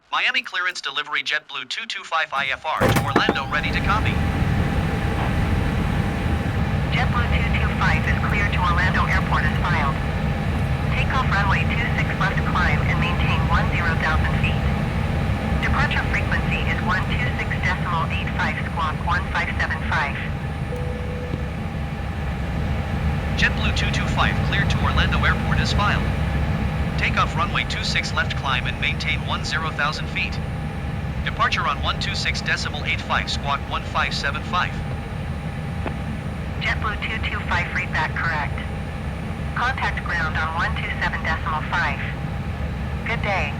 Miami clearance delivery JetBlue 225 IFR to Orlando, ready to copy. JetBlue 225 is cleared to Orlando Airport as filed. Takeoff runway 26 left climb and maintain 10,000 feet. Departure frequency is 126.85 squawk 1575. JetBlue 225 cleared to Orlando Airport as filed. Takeoff runway 26 left climb and maintain 10,000 feet. Departure on 126.85 squawk 1575. JetBlue 225 readback correct. Contact ground on 127.5. Good day.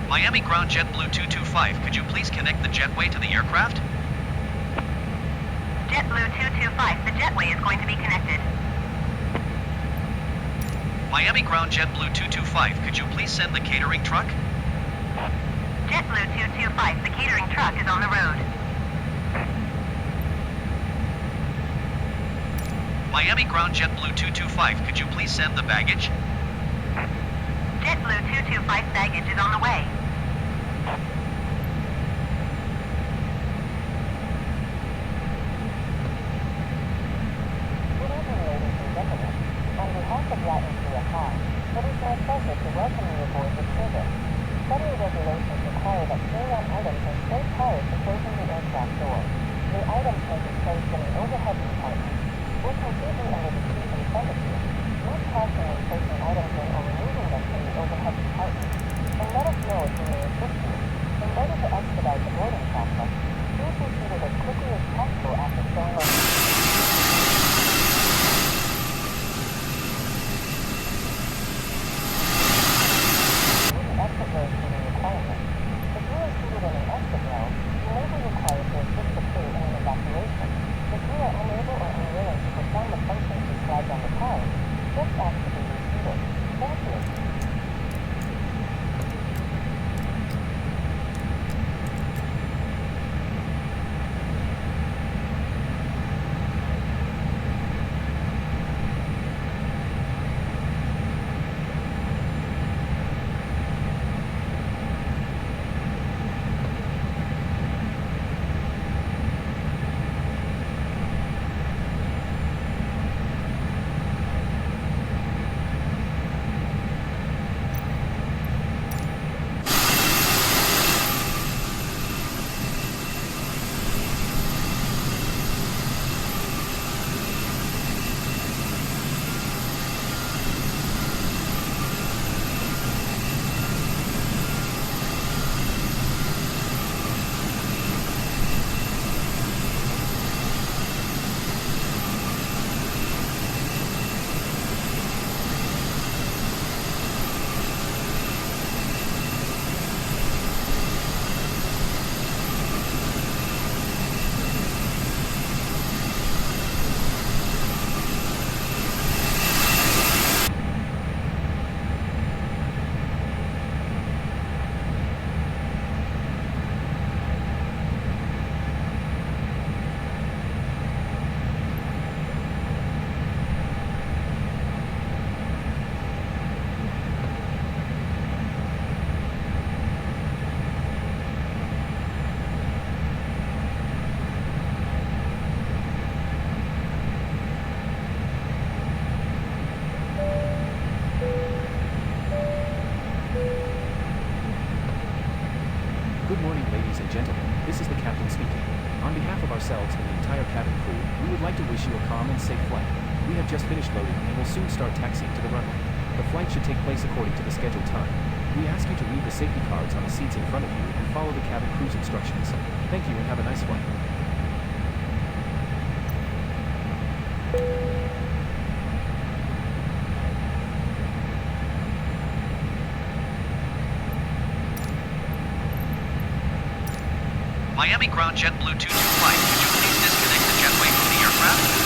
Miami ground JetBlue 225, could you please connect the jetway to the aircraft? JetBlue 225, the jetway is going to be connected. Miami ground JetBlue 225, could you please send the catering truck? JetBlue 225, the catering truck is on the road. Miami ground JetBlue 225, could you please send the baggage? JetBlue 225 baggage is on the way. Good evening, ladies and gentlemen. On behalf of Latin CFI, it is my pleasure to welcome you aboard this service. Federal regulations require that carry-on items are stowed prior to closing the aircraft door. The items may be placed in an overhead compartment or completely under the seat in front of you. Not tossing and placing items in or removing them from the overhead compartment Good morning, ladies and gentlemen. This is the captain speaking. On behalf of ourselves and the entire cabin crew, we would like to wish you a calm and safe flight. We have just finished loading and will soon start taxiing to the runway. The flight should take place according to the scheduled time. We ask you to read the safety cards on the seats in front of you and follow the cabin crew's instructions. Thank you and have a nice flight. Miami ground JetBlue 225, could you please disconnect the jetway from the aircraft?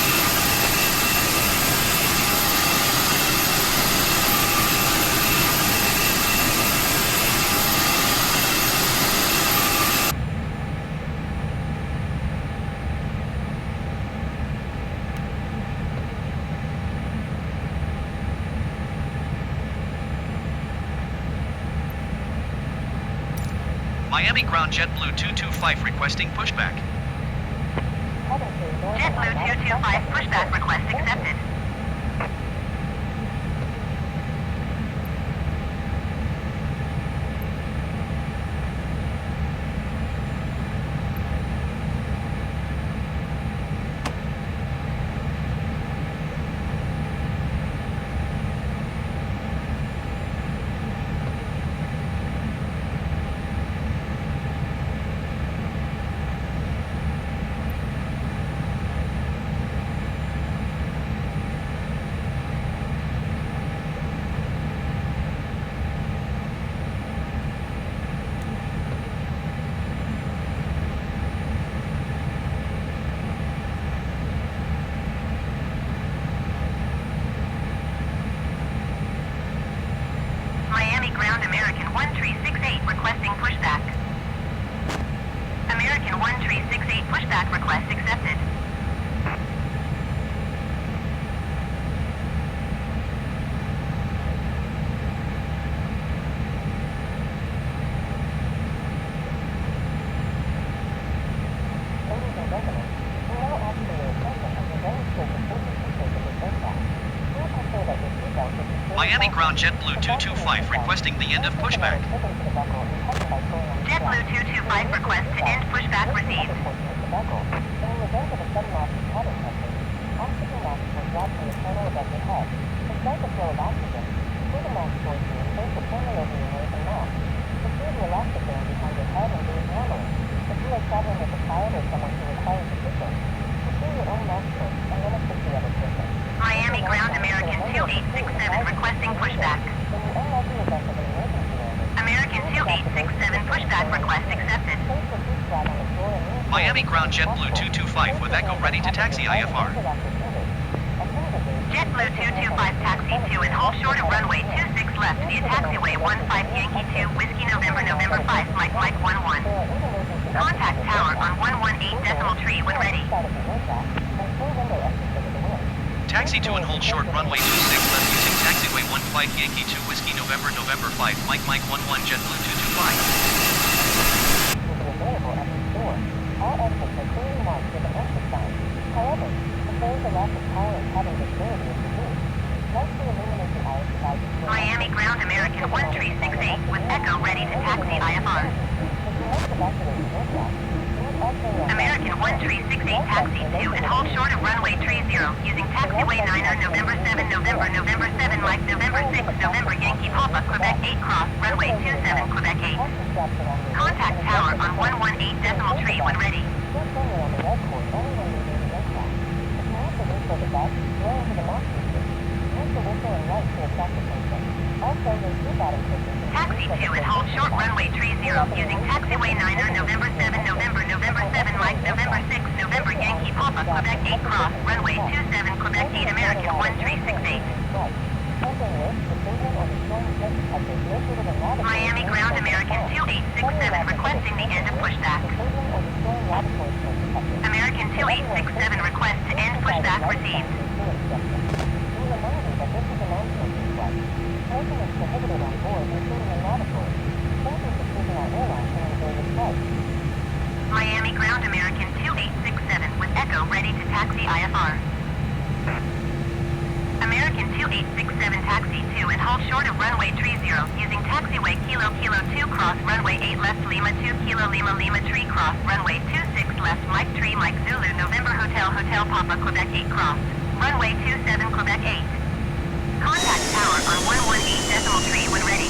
Miami ground JetBlue 225 requesting pushback. JetBlue 225 pushback request accepted. Miami ground American 1368 requesting pushback. American 1368 pushback request accepted. Ladies and gentlemen, we now ask for your attention as we demonstrate the safety features of this aircraft. Please ensure that your seatbelt is secured. Miami ground JetBlue 225 requesting the end of pushback. JetBlue 225 request to end pushback received. In the event of a sudden loss of cabin pressure, oxygen masks will drop from the panel above your head. To start the flow of oxygen, pull the mask towards you and place it firmly over your nose and mouth. Secure the elastic band behind your head and breathe normally. If you are traveling with a child or someone who requires assistance, secure your own mask first and then assist the other person. Miami ground American 2867 requesting pushback. In the unlikely event of an emergency landing, American 2867 pushback request accepted. place your seat flat on the floor and lean Miami ground JetBlue 225 with Echo ready to taxi IFR. JetBlue 225 taxi to and hold short of runway 26 left via taxiway 15 Yankee 2 Whiskey November 5 Mike 11. Contact tower on 118.3 when ready. Taxi to and hold short runway 26 left using taxiway 15 Yankee 2 Whiskey November 5 Mike 11 JetBlue 225. Available at the store. All exits are clearly marked with an exit sign. However, if there is a lack of power and cabin visibility is removed, once the illumination hours device is turned on, Miami ground American 1368 with Echo ready to taxi IFR. if you must evacuate the aircraft, please also American 1368 taxi to and hold short of runway 30 using taxiway 9er November 7 Mike November 6 November Yankee Papa Quebec 8 cross runway 27 Quebec 8. Contact tower on 118.3 when ready. Just firmly on the red cord only when leaving the aircraft. If you have to whistle the bus, blow into the master switch. Use the whistle and light to attract attention. Also, your seat bottom switches. Taxi to and hold short runway 30 using taxiway 9er November 7 Mike November 6 November Yankee Papa Quebec 8 cross runway 27 Quebec 8 American 1368. Miami ground American 2867 requesting the end of pushback. American 2867 request to end pushback received. Smoking is prohibited on board, including in lavatories. Thank you for choosing our airline and enjoy your flight. Miami ground American 2867 with Echo ready to taxi IFR. American 2867 taxi to and hold short of runway 30 using taxiway Kilo 2 cross runway 8 left Lima 2 Kilo Lima Lima tree cross runway 26 left Mike 3 Mike Zulu November Hotel Hotel Papa Quebec 8 cross runway 27 Quebec 8. Contact tower on 118.3 when ready.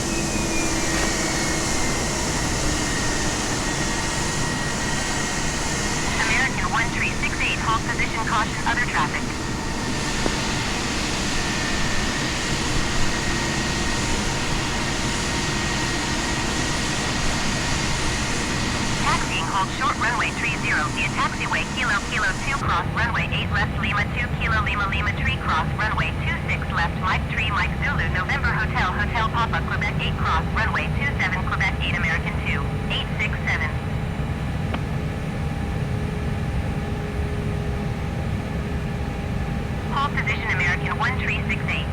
American 1368 hold position caution other traffic. Taxiing hold short runway 30 via taxiway Kilo Kilo 2 cross runway 8 left Lima 2 Kilo Lima Lima tree cross runway 26 left Mike 3 Mike Zulu November Hotel Hotel Papa Quebec 8 cross runway 27 Quebec 8 American 2 867. Hold position American 1368.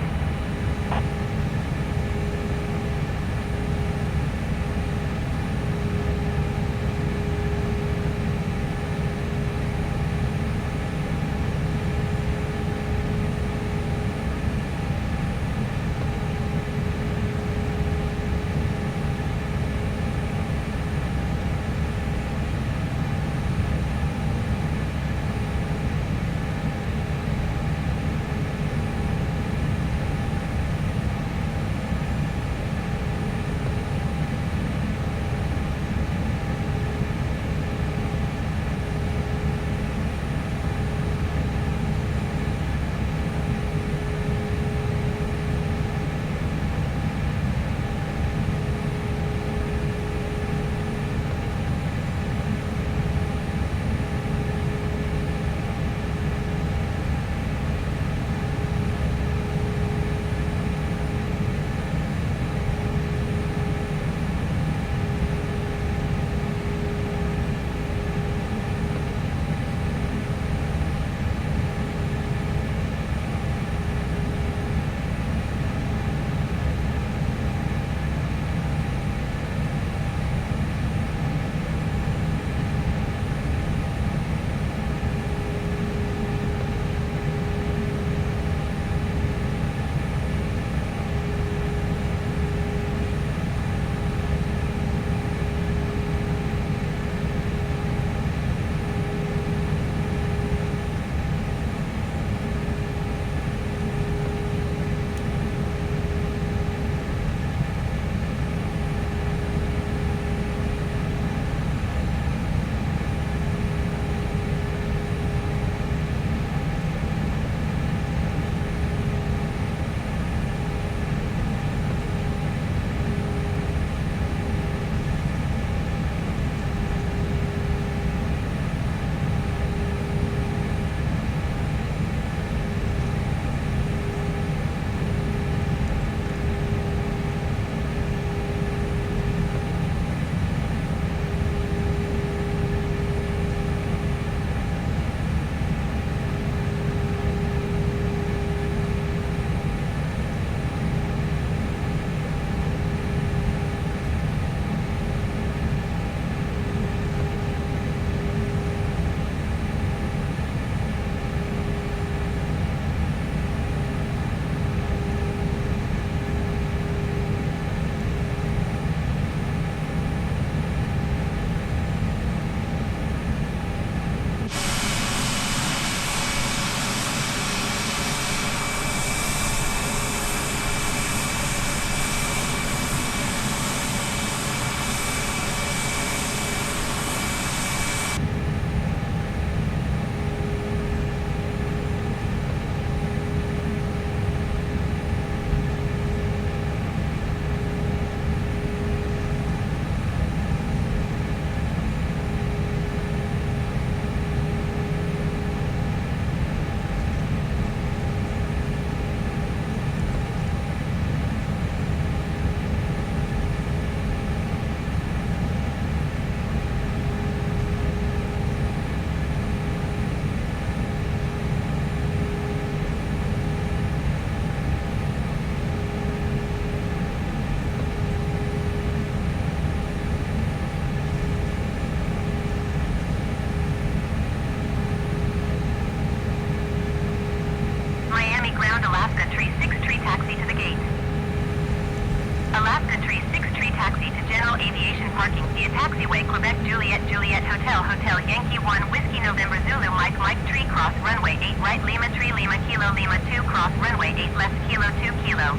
general aviation parking via taxiway Quebec Juliet Juliet Hotel Hotel Yankee 1 Whiskey November Zulu Mike Mike Tree Cross runway 8 right Lima Tree Lima Kilo Lima 2 cross runway 8 left Kilo 2 Kilo.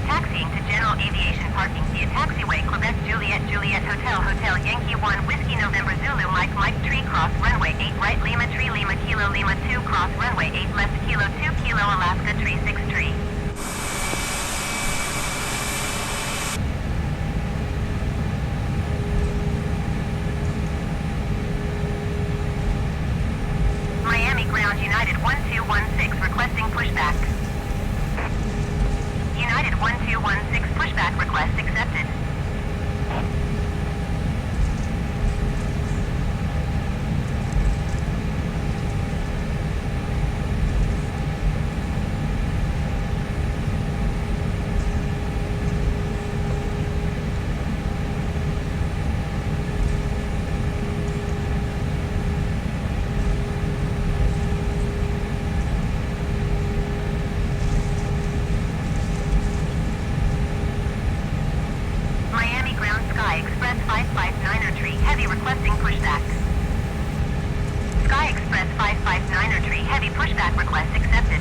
Taxiing to general aviation parking via taxiway Quebec Juliet Juliet Hotel Hotel Yankee 1 Whiskey November Zulu Mike Mike Tree Cross runway 8 right Lima Tree Lima Kilo Lima 2 cross runway 8 left Kilo 2 Kilo Alaska Tree 6 Tree. Miami Ground United 1216 requesting pushback. United 1216 pushback request accepted. Miami Ground Sky Express 559er Tree Heavy requesting pushback. Sky Express 559er Tree Heavy pushback request accepted.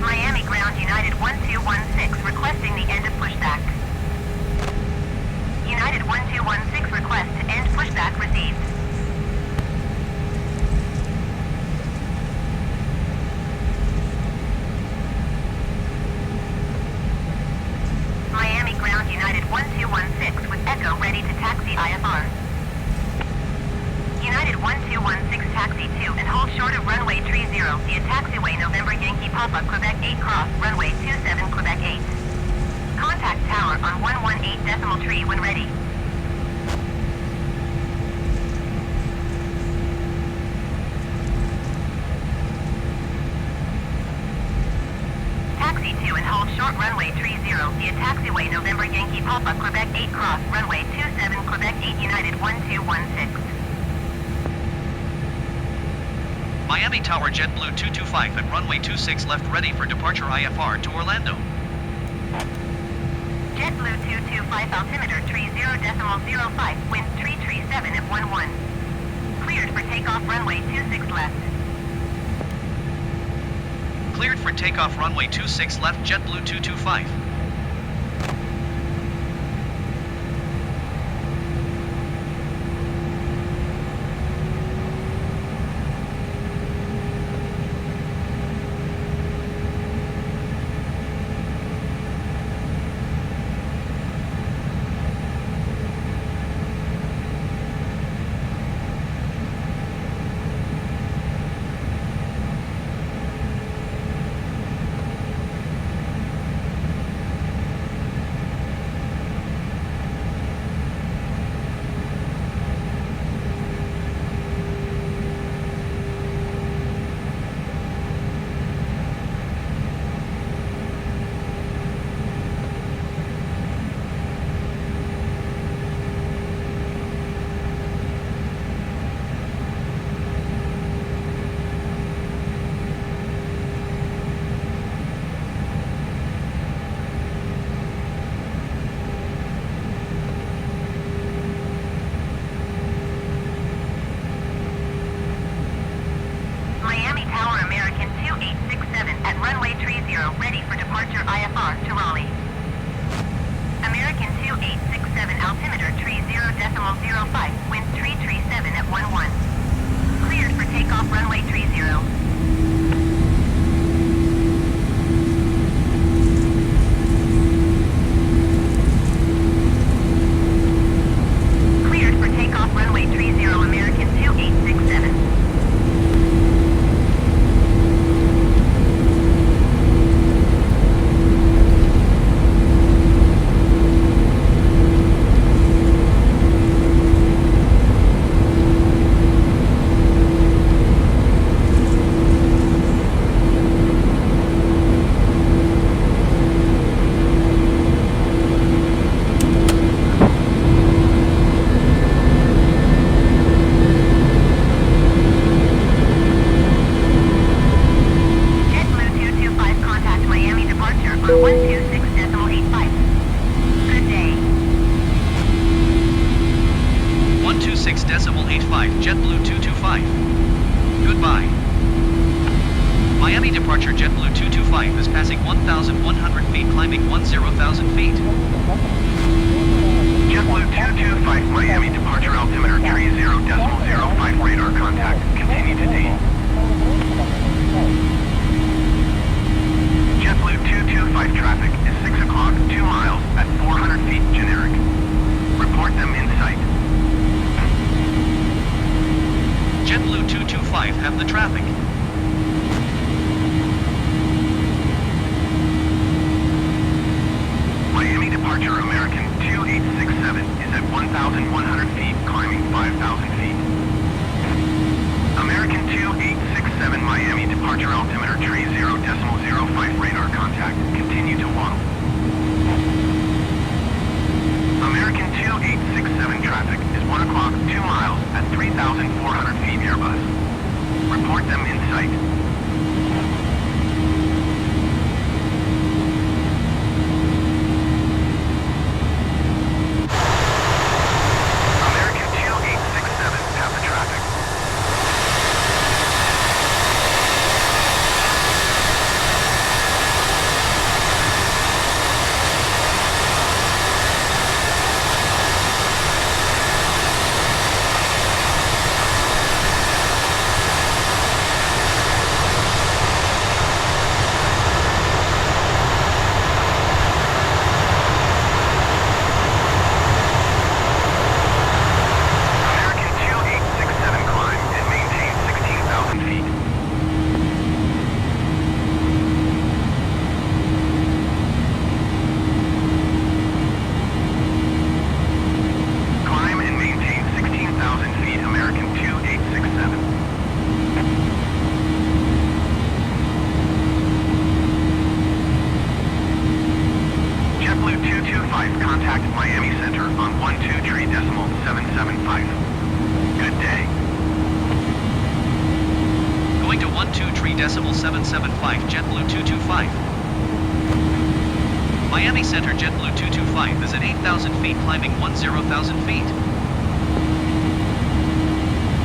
Miami Ground United 1216 requesting the end of pushback. United 1216 request to end pushback received. Miami Ground United 1216 with Echo ready to taxi IFR. United 1216 taxi 2 and hold short of runway 30 via taxiway November Yankee Papa Quebec 8 cross runway 27 Quebec 8. Contact tower on 118.3 when ready. Taxi 2 and hold short runway 30 via taxiway November Yankee Papa Quebec 8 cross runway 27 Quebec 8 United 1216. Miami Tower JetBlue 225 at runway 26 left ready for departure IFR to Orlando. JetBlue 225 altimeter 30.05 wind 337 at 11. Cleared for takeoff runway 26 left. Cleared for takeoff runway 26 left JetBlue 225. 105, wind 337 at 11. Cleared for takeoff runway 30. Cleared for takeoff runway 30, American 2867. Jetblue 225, contact Miami departure on 126.85. Good day. 126.85, JetBlue 225. Goodbye. Miami departure JetBlue 225 is passing 1,100 feet, climbing 10,000 feet. JetBlue 225, Miami departure altimeter 30.05 radar contact. Continue to D. JetBlue 225 traffic is 6 o'clock, 2 miles at 400 feet generic. Report them in sight. JetBlue 225 have the traffic. Miami departure American 2867 is at 1,100 feet, climbing 5,000 feet. American 2867 Miami departure altimeter 30.05 radar contact. Continue to waddle. American 2867 traffic is 1 o'clock, 2 miles at 3,400 feet Airbus. Report them in sight. American 2867 have the traffic. American 2867 climb and maintain 16,000 feet. Climb and maintain 16,000 feet, American 2867. JetBlue 225, contact Miami Center on 123.775. Good day. Going to 123.775, JetBlue 225. Miami Center JetBlue 225 is at 8,000 feet, climbing 10,000 feet.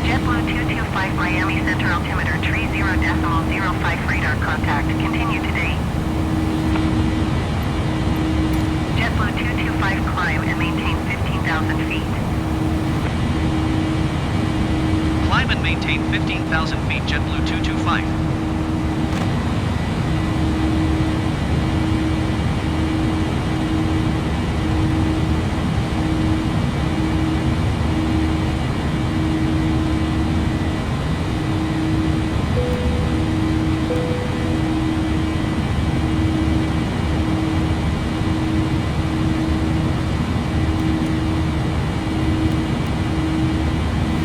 JetBlue 225, Miami Center altimeter 30.05 radar contact. Continue today. JetBlue 225, climb and maintain 15,000 feet. Climb and maintain 15,000 feet, JetBlue 225.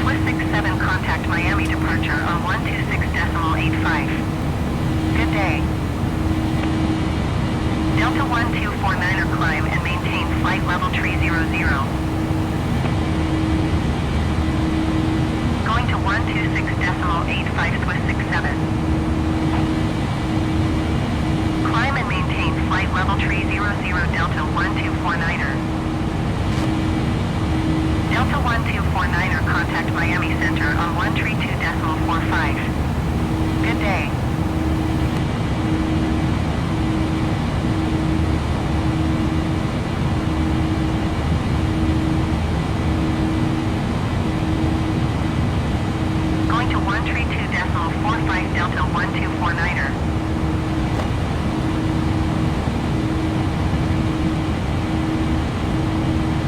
Swiss 67, contact Miami departure on 126.85. Good day. Delta 1249er, climb and maintain flight level 300. Going to 126.85 Swiss 67. Climb and maintain flight level 300 Delta 1249er. Delta 1249er, contact Miami Center on 132.45. Good day. 45 Delta 1249er.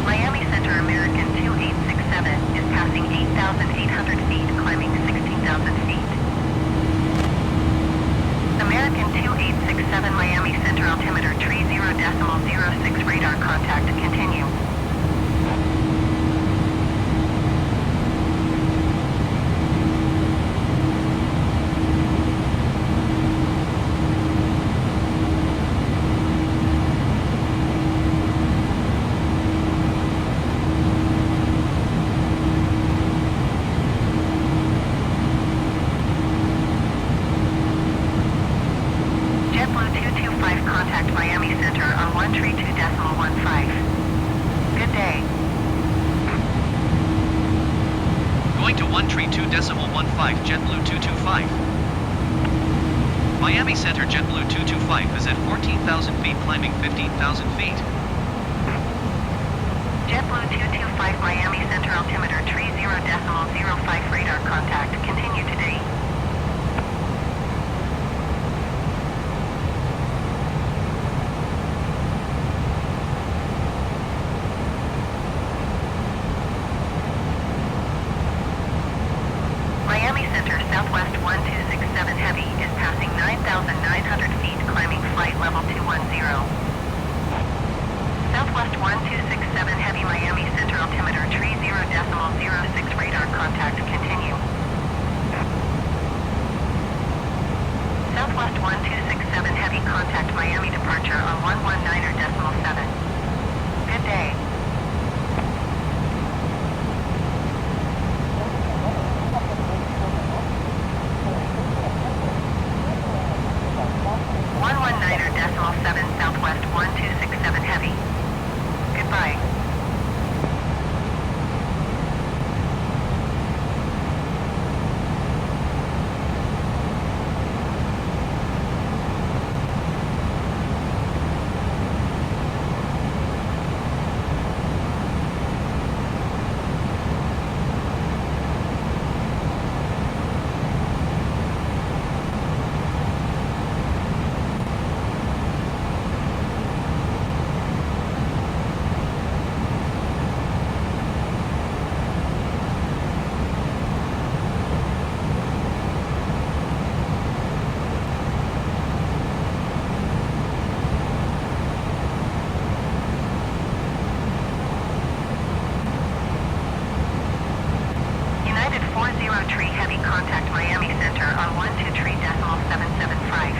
Miami Center American 2867 is passing 8,800 feet, climbing 16,000 feet. American 2867 Miami Center altimeter 30.06 radar contact continue. Jetblue 225 contact Miami Center on 132.15. Good day. Going to 132.15 JetBlue 225. Miami Center JetBlue 225 is at 14,000 feet, climbing 15,000 feet. JetBlue 225 Miami Center altimeter 30.05 radar contact continue today. Miami Center Southwest 1267 Heavy is passing 9,900 feet, climbing flight level 210. Southwest 1267 Heavy Miami Center altimeter 30.06 radar contact continue. Southwest 1267 Heavy contact Miami departure on 119.7. Good day. .7 Southwest 1267 Heavy. Goodbye. United 403 Heavy contact Miami Center on 123.775.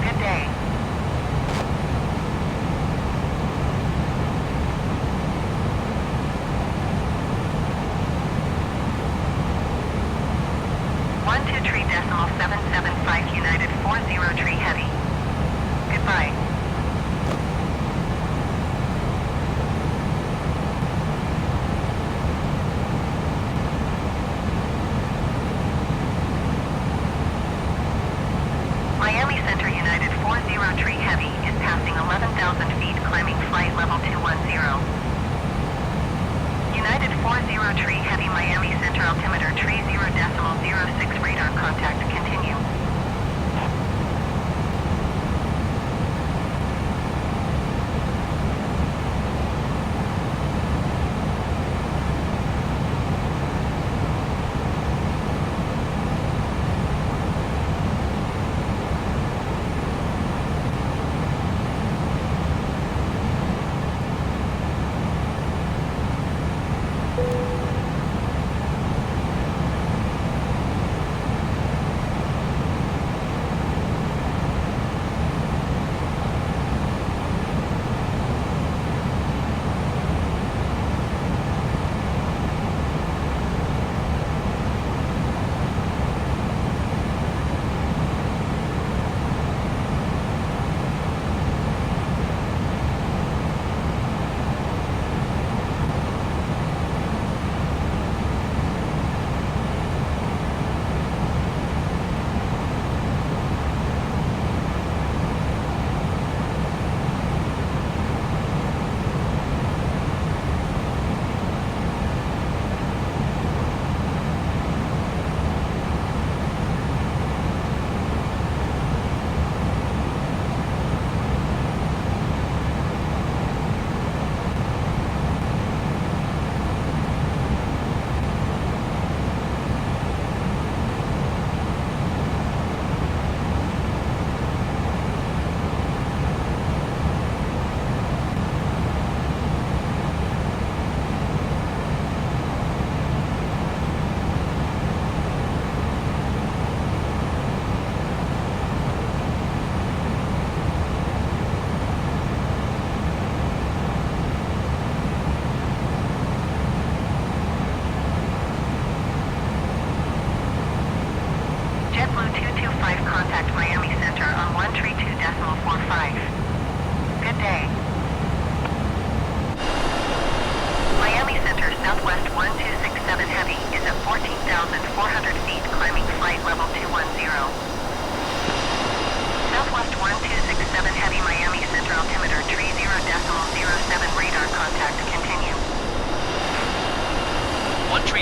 Good day. .775 United 403 Heavy. Goodbye. Miami Center United 403 Heavy is passing 11,000 feet, climbing flight level 210. United 403 Heavy Miami Center altimeter 30.06 radar contact continue.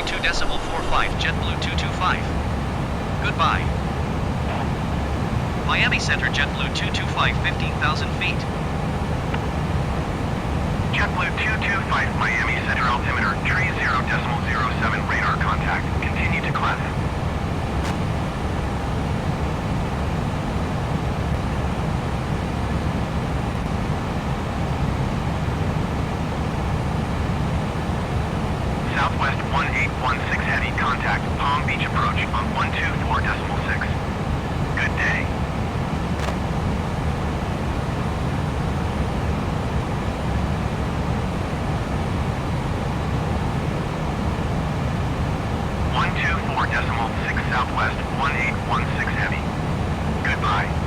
132.45, JetBlue 225. Goodbye. Miami Center, JetBlue 225, 15,000 feet. JetBlue 225 Miami Center altimeter 30.07 radar contact. Continue to clef. Southwest 1816 heavy contact Palm Beach approach on 124.6. Good day. Southwest 1816 heavy. Goodbye.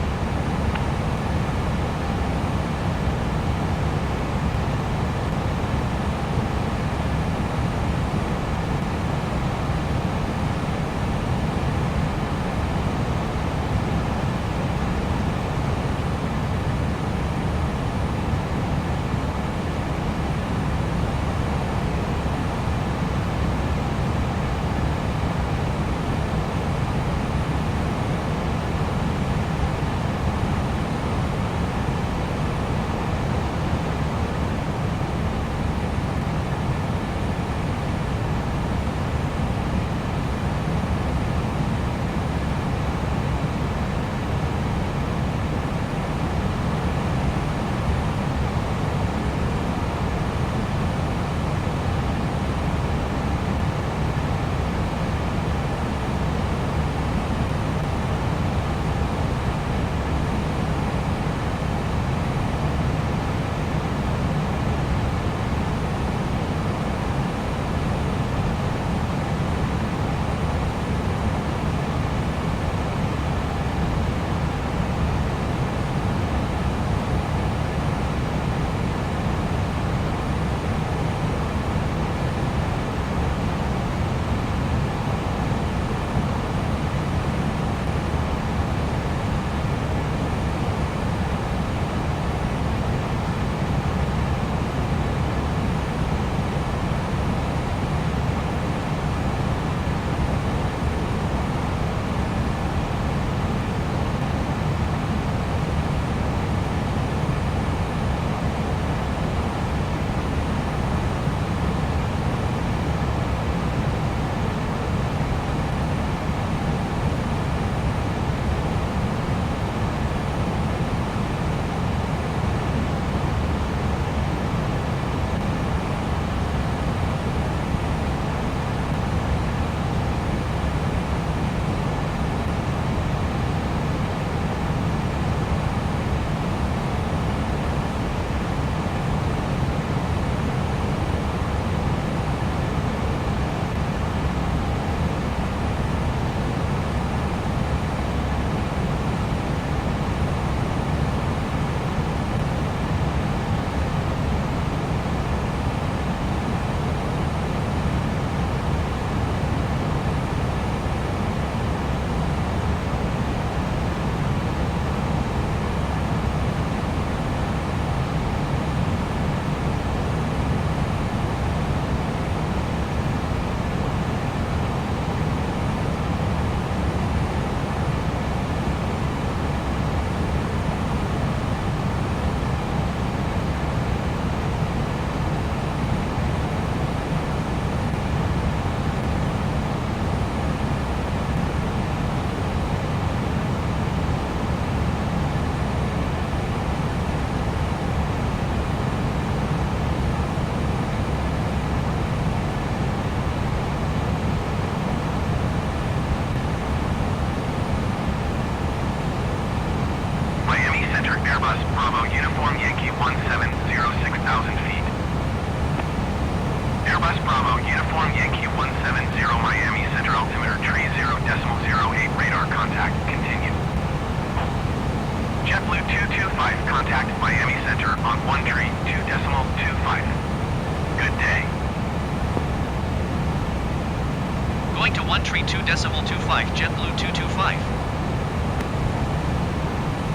Going to 132.25, JetBlue 225.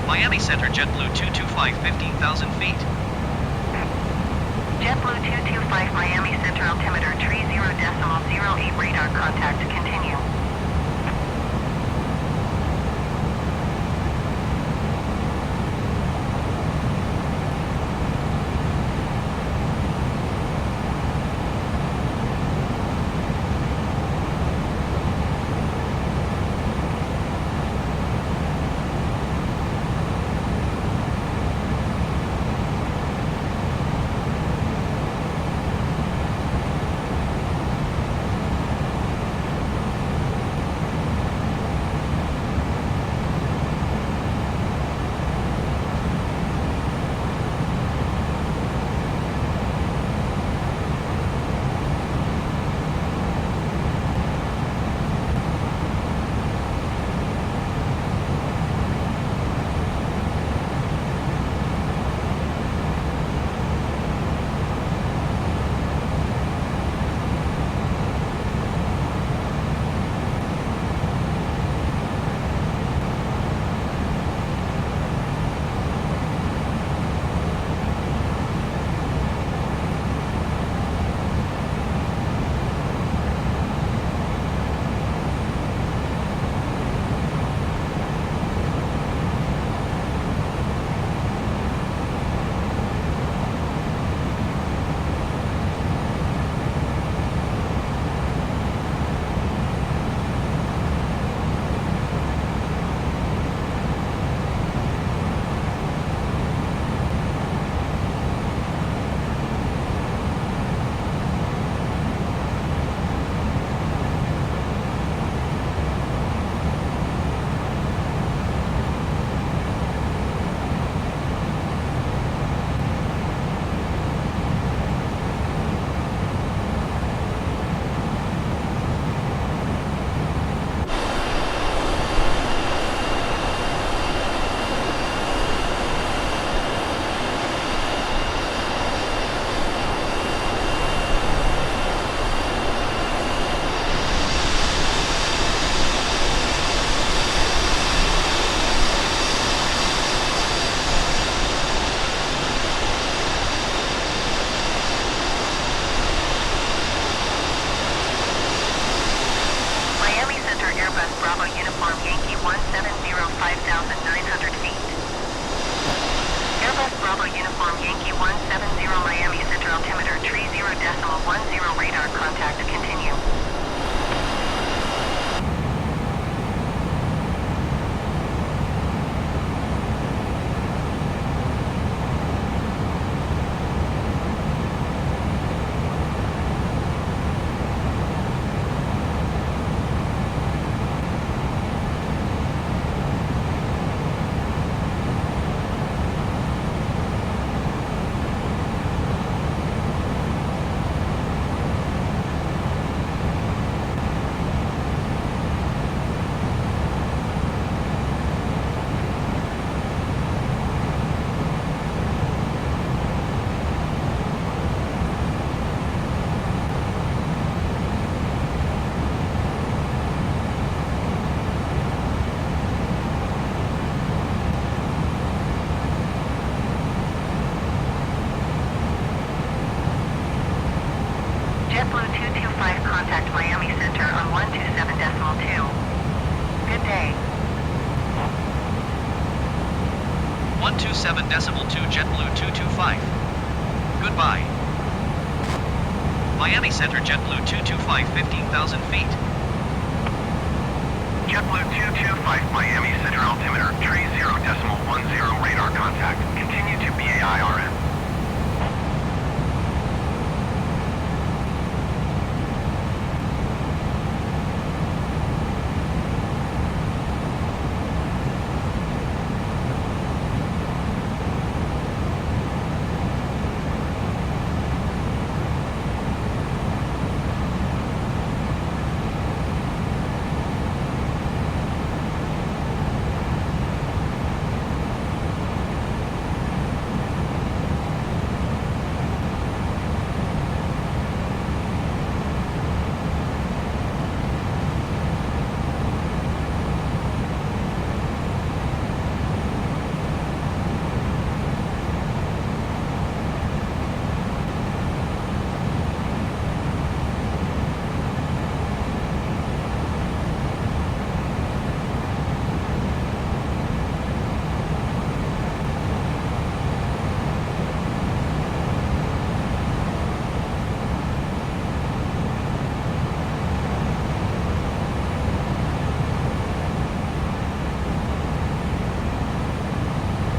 Miami Center, JetBlue 225, 15,000 feet. JetBlue 225 Miami Center altimeter 30.08 radar. Bravo Uniform Yankee 170 5,900 feet. Airbus Bravo Uniform Yankee 170 Miami Center altimeter 30.10 radar contact continue. Jetblue 225 contact Miami Center on 127.2. Good day. 127.2 JetBlue 225. Goodbye. Miami Center JetBlue 225 15,000 feet. JetBlue 225 Miami Center altimeter 30.10 radar contact. Continue to BAIRN.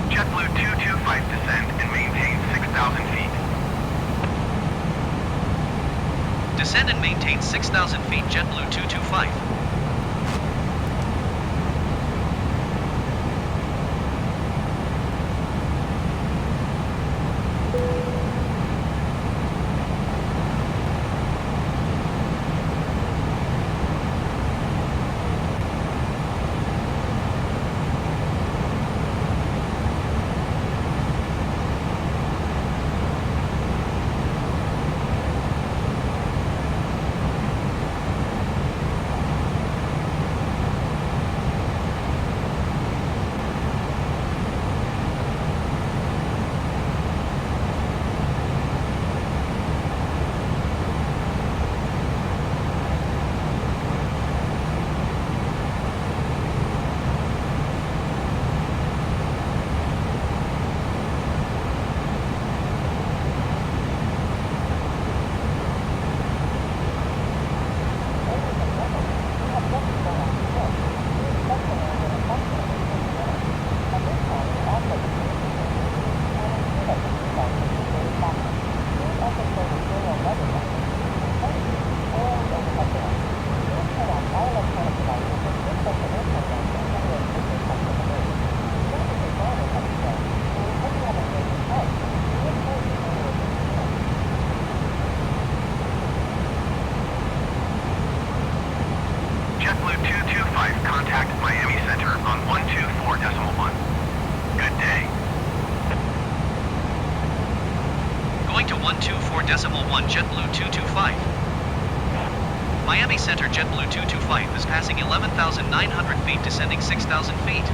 JetBlue 225 descend and maintain 6,000 feet. Descend and maintain 6,000 feet JetBlue 225. JetBlue 225 contact Miami Center on 124.1. Good day. Going to 124.1 JetBlue 225. Miami Center JetBlue 225 is passing 11,900 feet, descending 6,000 feet.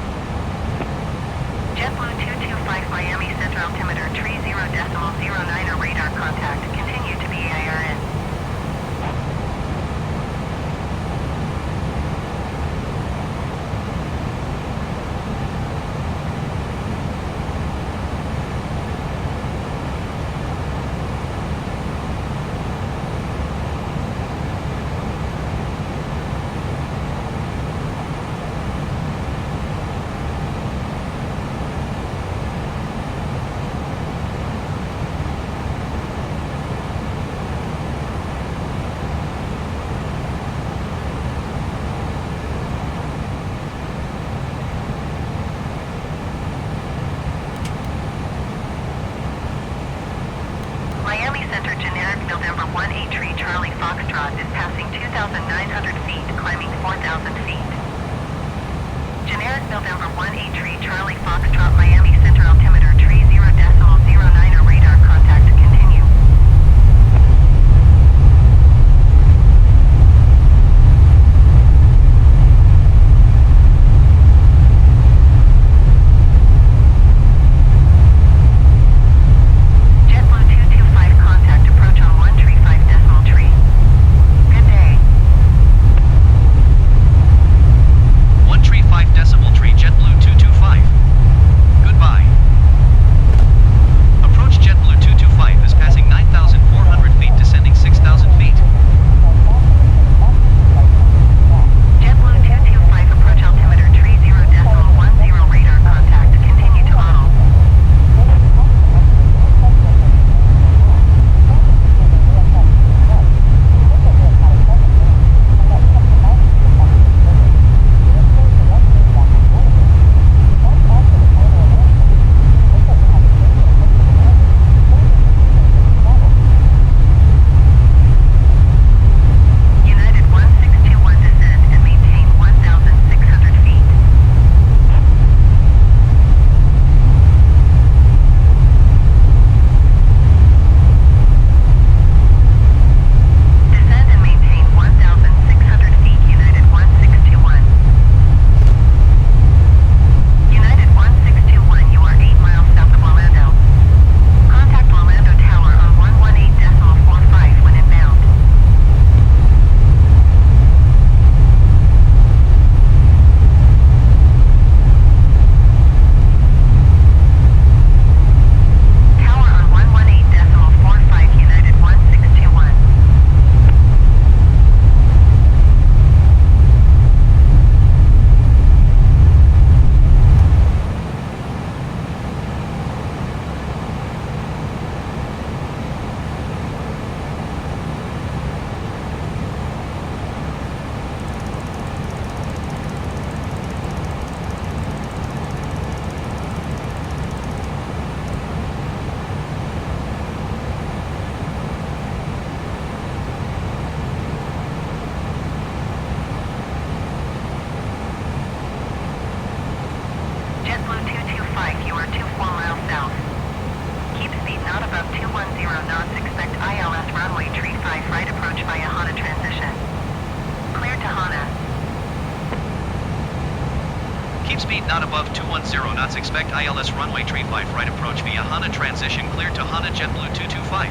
JetBlue 225 Miami Center altimeter 30.09 radar contact. Continue to BAIRN. 2,900 feet, climbing 4,000 feet. Generic November 1 tree Charlie Foxtrot Miami Center altimeter tree 0.09 radar contact continue. Jetblue 225 contact approach on 135 decimal tree. Good day. 135 decibel tree Jetblue 225. Goodbye. Approach Jetblue 225 is passing 9,400 feet, descending 6,000 feet. Jetblue 225 approach altimeter tree 0.10 radar contact continue to auto. United 1621 descend and maintain 1,600 feet. Descend and maintain 1,600 feet. United 1621. United 1621, you are 8 miles south of Orlando. Contact Orlando Tower on 118.45 when inbound. Tower on 118.45 United 1621. Jetblue 225, you are 24 miles south. Keep speed not above 210 knots. Expect ILS runway tree 5 right approach via Hana transition. Clear to Hana. Keep speed not above 210 knots. Expect ILS runway tree 5 right approach via Hana transition. Clear to Hana Jetblue 225.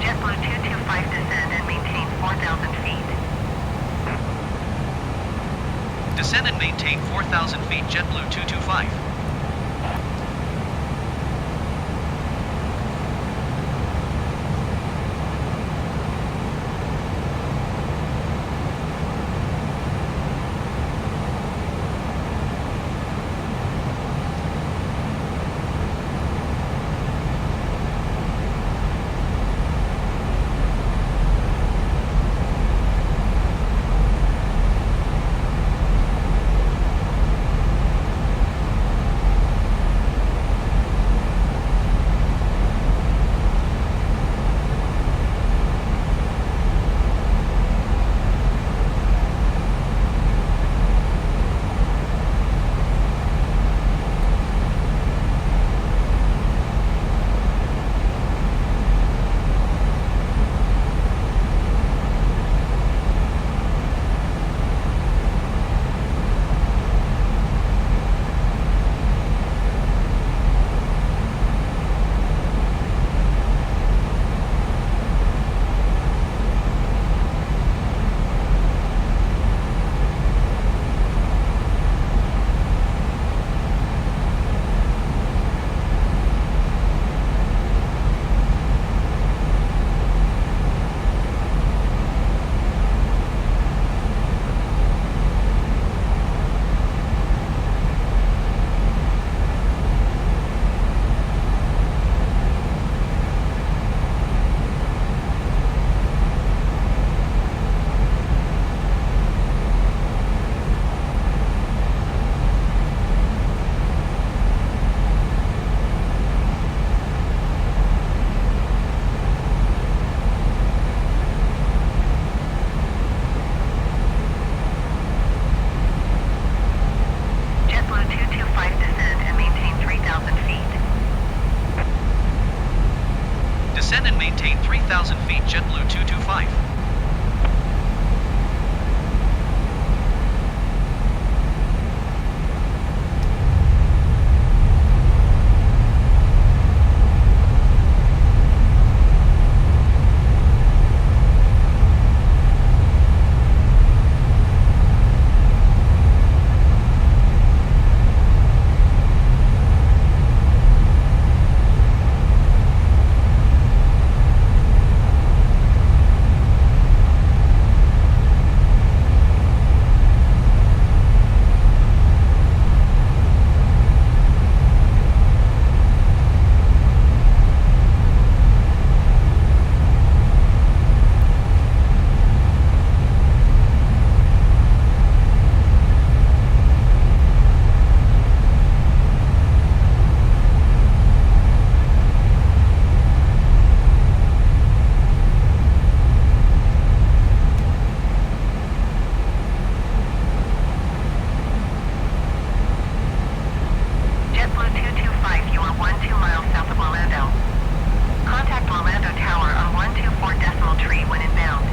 Jetblue 225 descend and maintain 4,000 feet. Descend and maintain 4,000 feet. Jetblue 225. feet, JetBlue 225. JetBlue 225, you are 12 miles south of Orlando. Contact Orlando Tower on 124 decimal tree when inbound.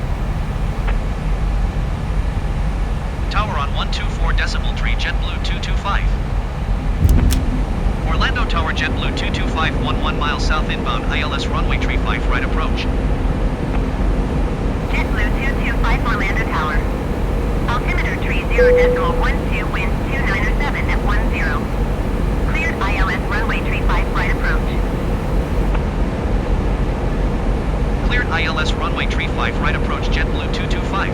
Tower on 124 decimal tree, JetBlue 225. Orlando Tower, JetBlue 225, 11 miles south inbound, ILS runway 35 right approach. JetBlue 225 Orlando Tower. Altimeter tree 0.12, wind 2907 at 10. Cleared ILS runway tree 5 right approach. Cleared ILS runway tree 5 right approach, JetBlue 225.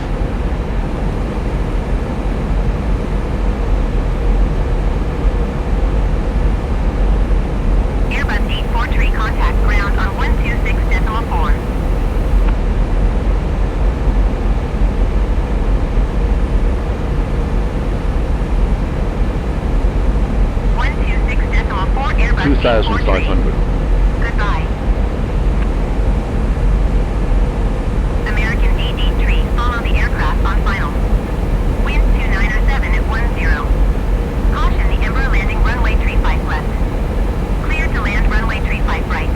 Airbus 84 contact ground on 126.4. Airbus 2,500. Goodbye. American 883, follow the aircraft on final. Wind 2907 at 10. Caution, the Embraer landing runway tree 5 left. Clear to land runway tree 5 right.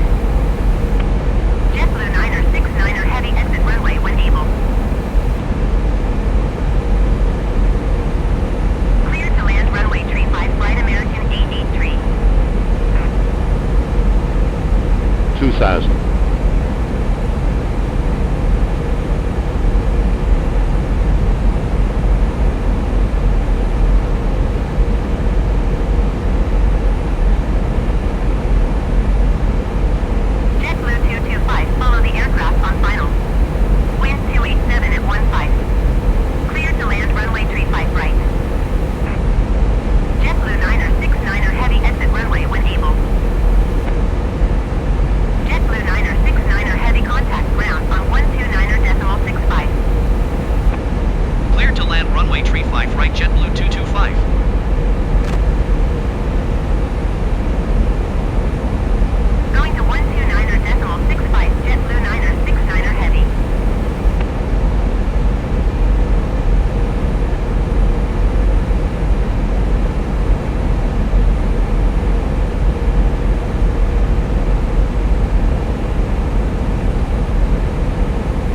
JetBlue 969er heavy exit runway when able. Clear to land runway tree 5 right, American 883. 2,000. JetBlue 225, follow the aircraft on final. Wind 287 at 15. Clear to land runway tree 5 right. JetBlue 969er heavy exit runway when able. JetBlue 969er heavy contact ground on 129.65. Cleared to land runway tree 5 right, JetBlue 225. Going to 129.65, JetBlue 969er heavy.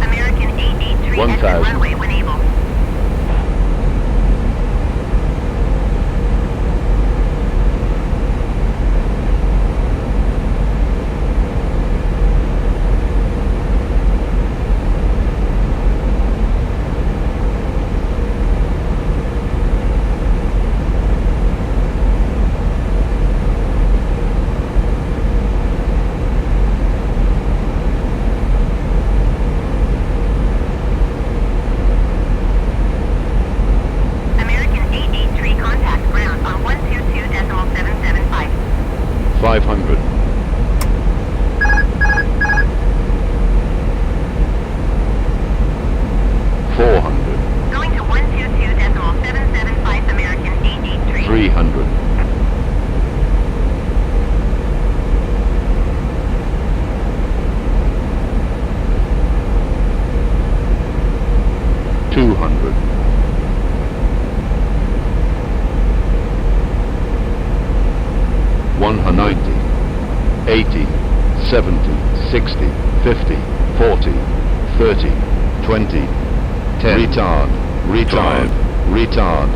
American 883 exit 1,000. runway when able. American 883 contact ground on 122.775. 500. 400. Going to 122.775, American 883. 300. 200. 190, 80, 70, 60, 50, 40, 30, 20, 10, retard, retard, retard.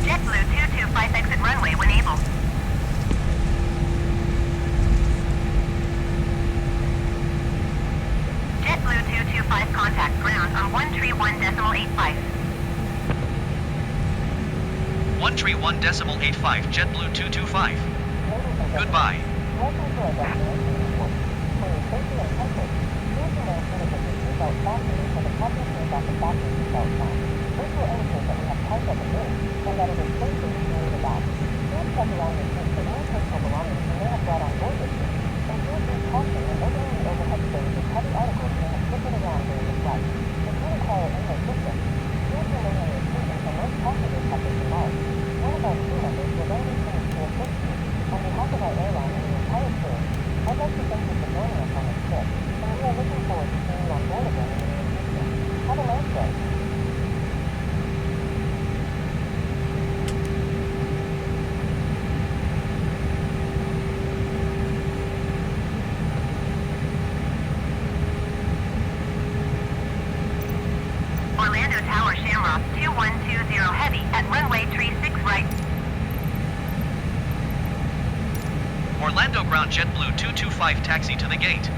Jetblue 225 exit runway when able. Jetblue 225 contact ground on 131.85. 131.85, JetBlue 225. Goodbye. Welcome to our destination airport. For your safety and comfort, please remain seated with your seatbelt fastened until the captain turns off the factory seatbelt sign. This will indicate that we have parked at the gate and that it is safe for you to move about. Please check around your seat for any personal belongings you may have brought on board with you, and please use caution when opening the overhead bins with heavy articles may have shifted around during the flight. If you require any assistance, please remain on your seat until most passengers have disembarked. One of our crew members will then be pleased to assist you. On behalf of our airline and the entire crew, I'd like to thank you for joining us on this trip, and we are looking forward to seeing you on board again in the near future. Have a nice day. Orlando Tower Shamrock 2120 heavy at runway 36 right. Orlando ground JetBlue 225 taxi to the gate.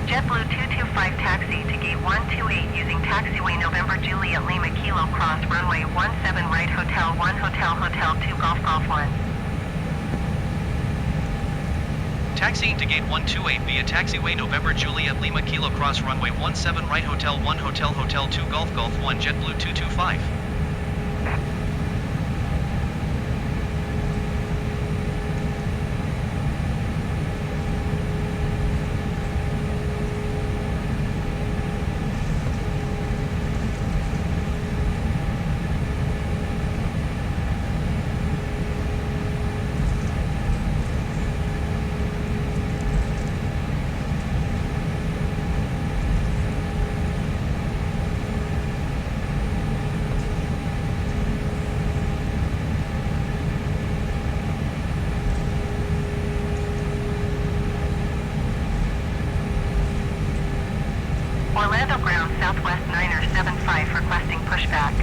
JetBlue 225 taxi to gate 128 using taxiway November Juliet Lima Kilo Cross runway 17 right Hotel 1 Hotel Hotel 2 Golf Golf 1. Taxiing to gate 128 via taxiway November Juliet Lima Kilo Cross runway 17 right Hotel 1 Hotel Hotel 2 Golf Golf 1 JetBlue 225. Orlando ground Southwest Niner 75 requesting pushback.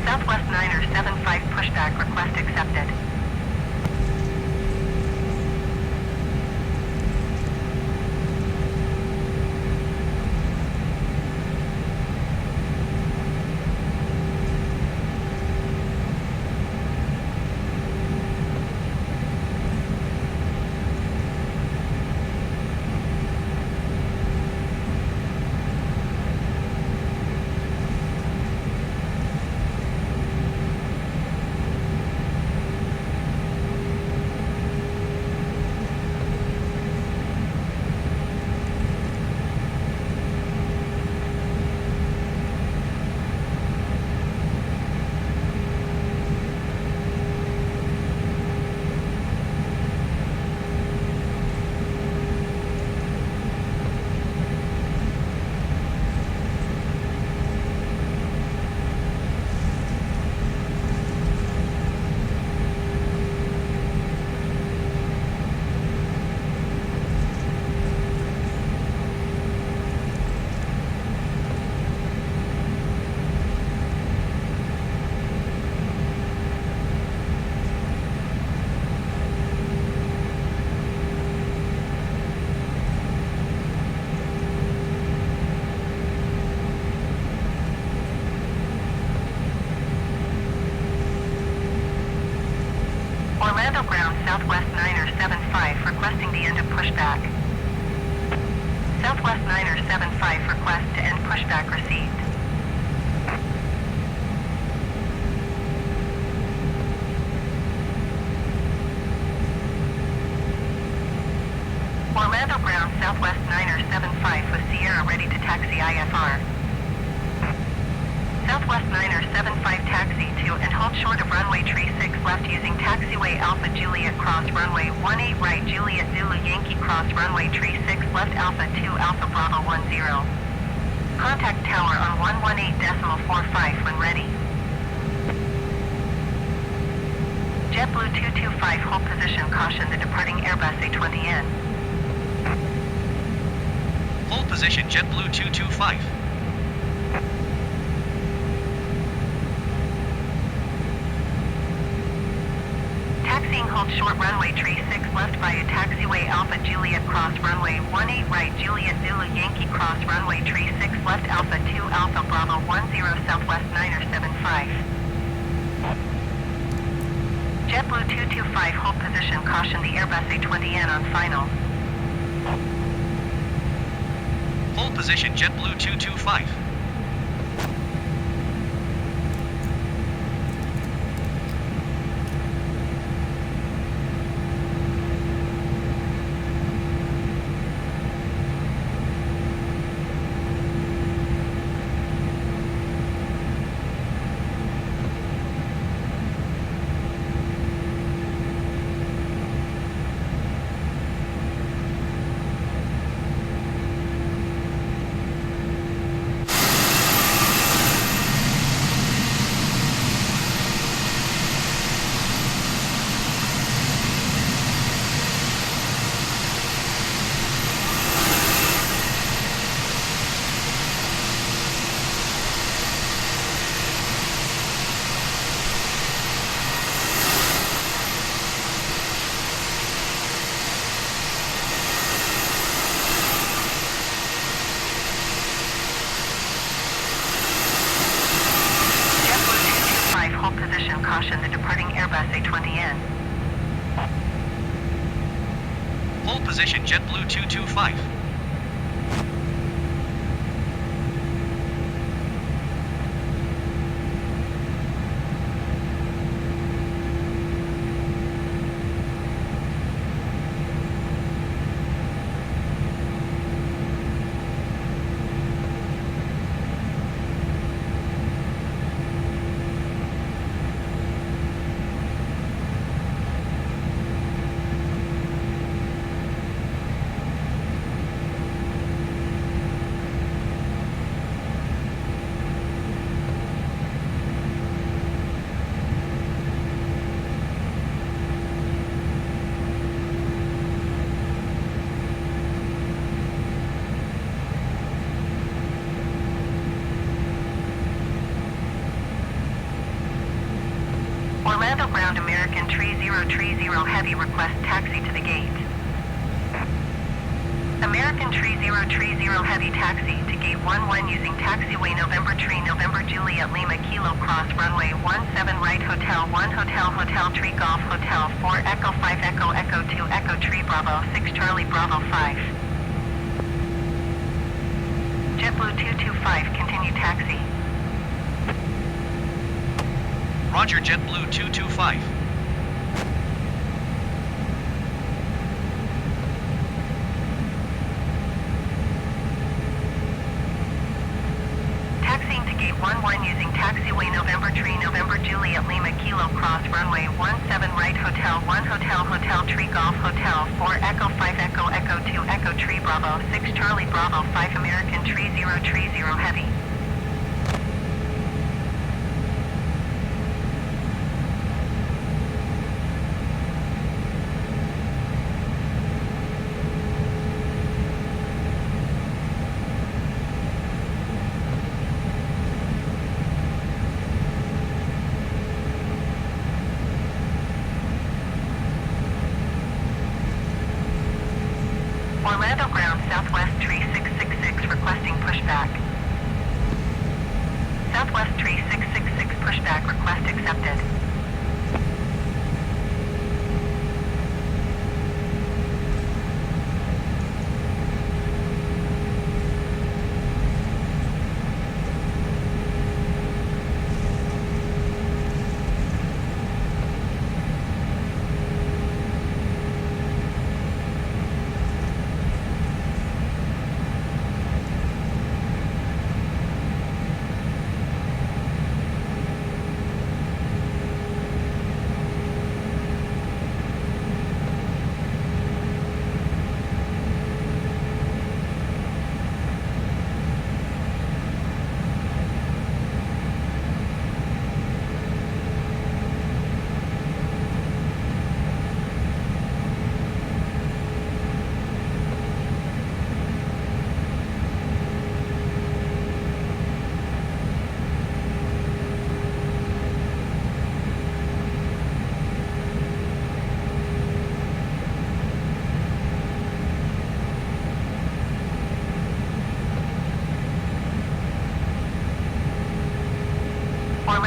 Southwest Niner 75 pushback request accepted. Orlando ground Southwest 9er75 requesting the end of pushback. Southwest 9er75 request to end pushback received. Orlando ground Southwest 9er75 with Sierra ready to taxi IFR. Southwest 9er75 taxi to and hold short of runway tree 6 left using taxiway Alpha Juliet cross runway 18 right Juliet Zulu Yankee cross runway tree 6 left Alpha 2 Alpha Bravo 10. Contact tower on 118.45 when ready. Jetblue 225 hold position caution the departing Airbus A20N. Hold position JetBlue 225. Taxiing hold short runway tree 6 left via taxiway Alpha Juliet cross runway 18 right Juliet Zulu Yankee cross runway tree 6 left Alpha 2 Alpha Bravo 10 Southwest 9er75. JetBlue 225 hold position caution the Airbus A20N on final. Hold position JetBlue 225. Hold position caution the departing Airbus A20N. Hold position JetBlue 225. Orlando ground American 3030 heavy request taxi to the gate. American 3030 heavy taxi to gate 11 using taxiway November Tree November Juliet Lima Kilo cross runway 17 right Hotel 1 Hotel Hotel Tree Golf Hotel 4 Echo 5 Echo Echo 2 Echo Tree Bravo 6 Charlie Bravo 5. JetBlue 225 continue taxi. Roger JetBlue 225. Taxiing to gate 11 using taxiway November Tree November Juliet Lima Kilo cross runway 17 right Hotel 1 Hotel Hotel Tree Golf Hotel 4 Echo 5 Echo Echo 2 Echo Tree Bravo 6 Charlie Bravo 5 American 3030 heavy. Orlando ground Southwest Tree 666 requesting pushback. Southwest Tree 666 pushback request accepted.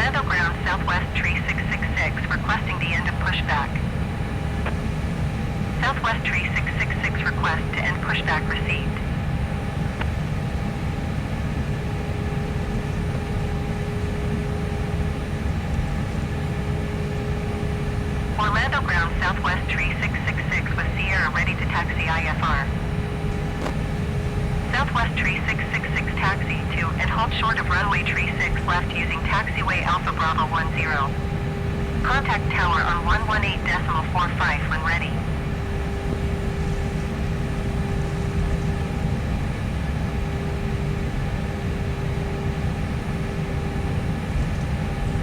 Orlando ground southwest tree 666 requesting the end of pushback. Southwest tree 666 request to end pushback received. Orlando ground southwest tree 666 with Sierra ready to taxi IFR. Southwest tree 666 taxi to and halt short of runway tree 6 left using taxiway Alpha Bravo 10. Contact tower on 118.45 when ready.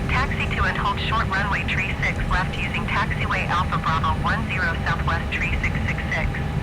Taxi to and hold short runway tree 6 left using taxiway Alpha Bravo 10 Southwest tree 666.